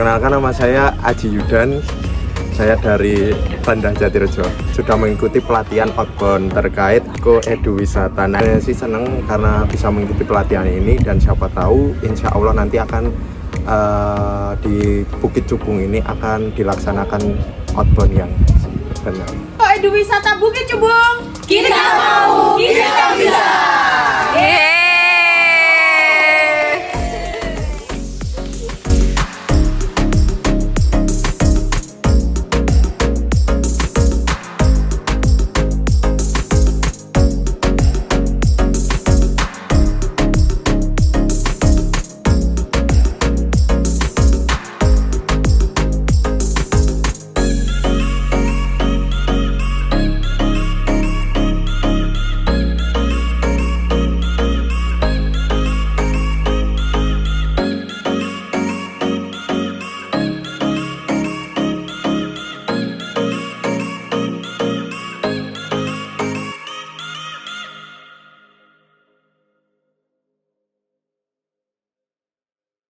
Perkenalkan, nama saya Aji Yudan. Saya dari Banda Jatirejo. Sudah mengikuti pelatihan outbound terkait Edu Wisata. Nah, saya sih senang karena bisa mengikuti pelatihan ini, dan siapa tahu insya Allah nanti akan di Bukit Cubung ini akan dilaksanakan outbound yang benar. Edu Wisata Bukit Cubung, kita mau, kita